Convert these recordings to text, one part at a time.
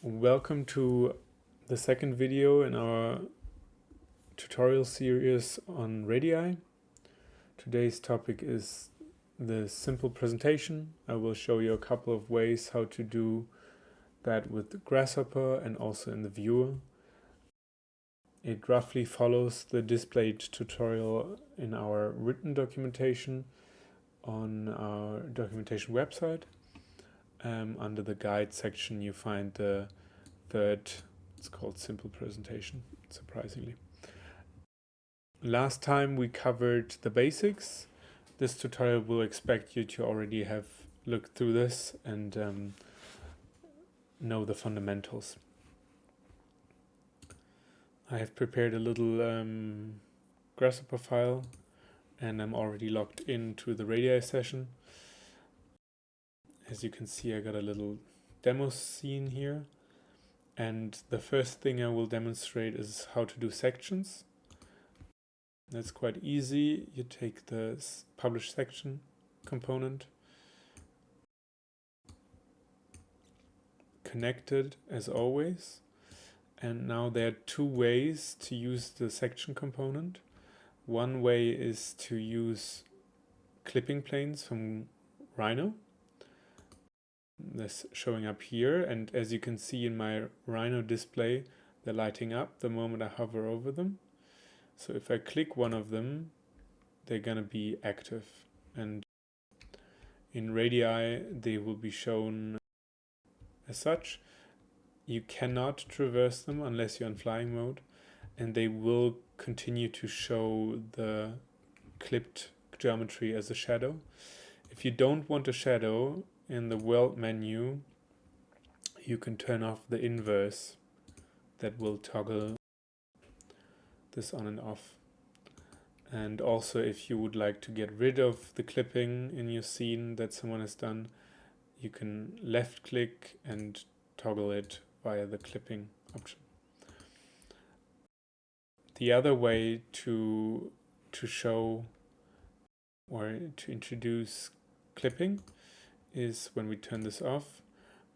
Welcome to the second video in our tutorial series on RADii. Today's topic is the simple presentation. I will show you a couple of ways how to do that with Grasshopper and also in the viewer. It roughly follows the displayed tutorial in our written documentation on our documentation website. Under the guide section you find the third, it's called simple presentation, surprisingly. Last time we covered the basics. This tutorial will expect you to already have looked through this and know the fundamentals. I have prepared a little Grasshopper file and I'm already logged into the RADii session. As you can see, I got a little demo scene here. And the first thing I will demonstrate is how to do sections. That's quite easy. You take the publish section component, connect it as always. And now there are two ways to use the section component. One way is to use clipping planes from Rhino. This showing up here, and as you can see in my Rhino display, they're lighting up the moment I hover over them. So if I click one of them, they're gonna be active, and in RADii they will be shown as such. You cannot traverse them unless you're in flying mode, and they will continue to show the clipped geometry as a shadow. If you don't want a shadow, in the world menu you can turn off the inverse that will toggle this on and off. And also, if you would like to get rid of the clipping in your scene that someone has done, you can left click and toggle it via the clipping option. The other way to show or to introduce clipping is when we turn this off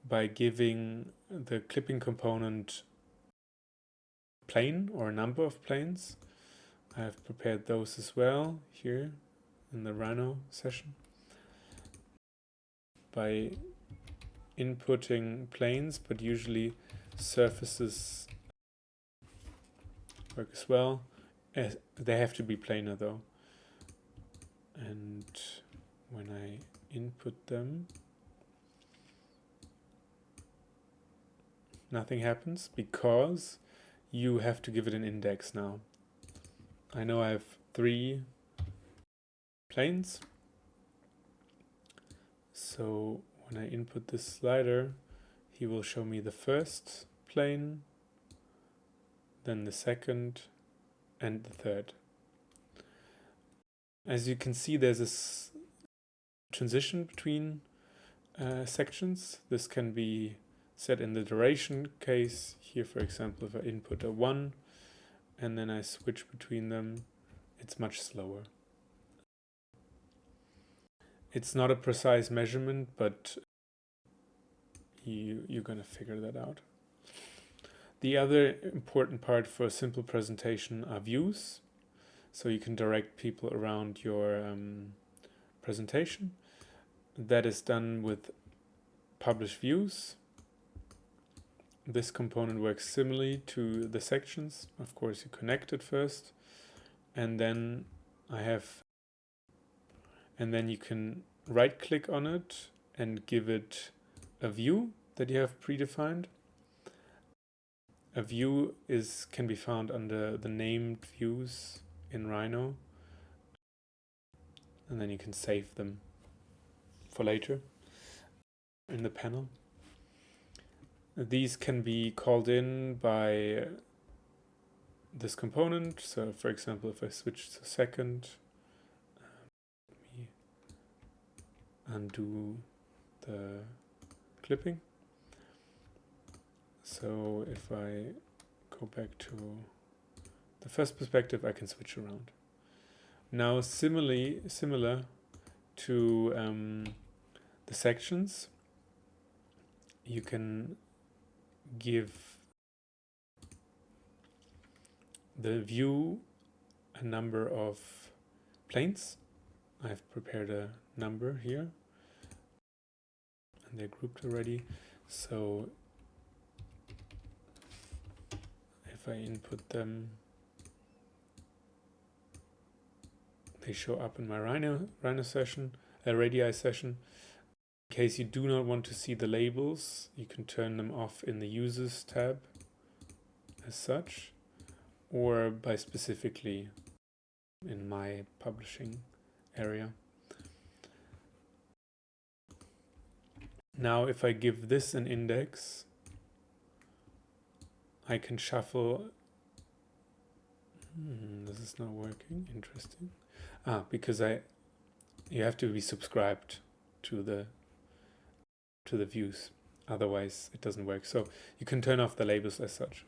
by giving the clipping component plane or a number of planes. I have prepared those as well here in the Rhino session. By inputting planes, but usually surfaces work as well. They have to be planar though. And when I input them, nothing happens because you have to give it an index now. I know I have 3 planes, so when I input this slider, he will show me the first plane, then the second, and the third. As you can see, there's this transition between sections. This can be set in the duration case. Here, for example, if I input a 1 and then I switch between them, it's much slower. It's not a precise measurement, but you're going to figure that out. The other important part for a simple presentation are views. So you can direct people around your presentation. That is done with publish views. This component works similarly to the sections. Of course, you connect it first, and then you can right click on it and give it a view that you have predefined. A view can be found under the named views in Rhino, and then you can save them for later in the panel. These can be called in by this component. So for example, if I switch to second, let me undo the clipping. So if I go back to the first perspective, I can switch around. Now similar to the sections, you can give the view a number of planes. I've prepared a number here and they're grouped already. So if I input them, they show up in my Rhino session, RADii session. In case you do not want to see the labels, you can turn them off in the Users tab as such, or by specifically in my publishing area. Now if I give this an index, I can shuffle. This is not working. Interesting. Because you have to be subscribed to the views, otherwise it doesn't work. So you can turn off the labels as such.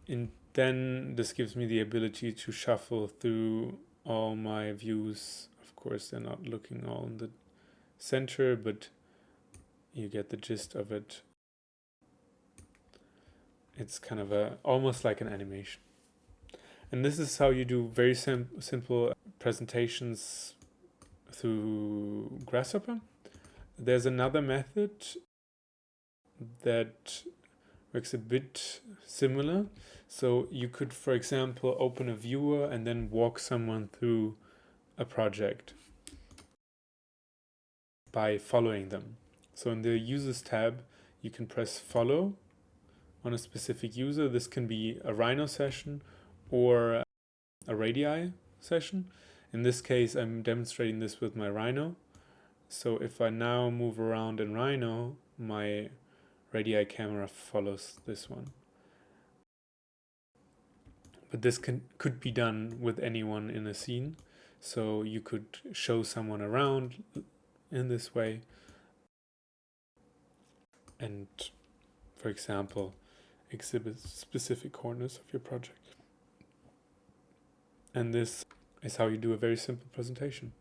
And then this gives me the ability to shuffle through all my views. Of course, they're not looking all in the center, but you get the gist of it. It's kind of almost like an animation. And this is how you do very simple presentations through Grasshopper. There's another method that works a bit similar. So you could, for example, open a viewer and then walk someone through a project by following them. So in the Users tab, you can press follow on a specific user. This can be a Rhino session or a RADii session. In this case, I'm demonstrating this with my Rhino. So if I now move around in Rhino, my RADii camera follows this one. But this could be done with anyone in a scene. So you could show someone around in this way. And, for example, exhibit specific corners of your project. And this is how you do a very simple presentation.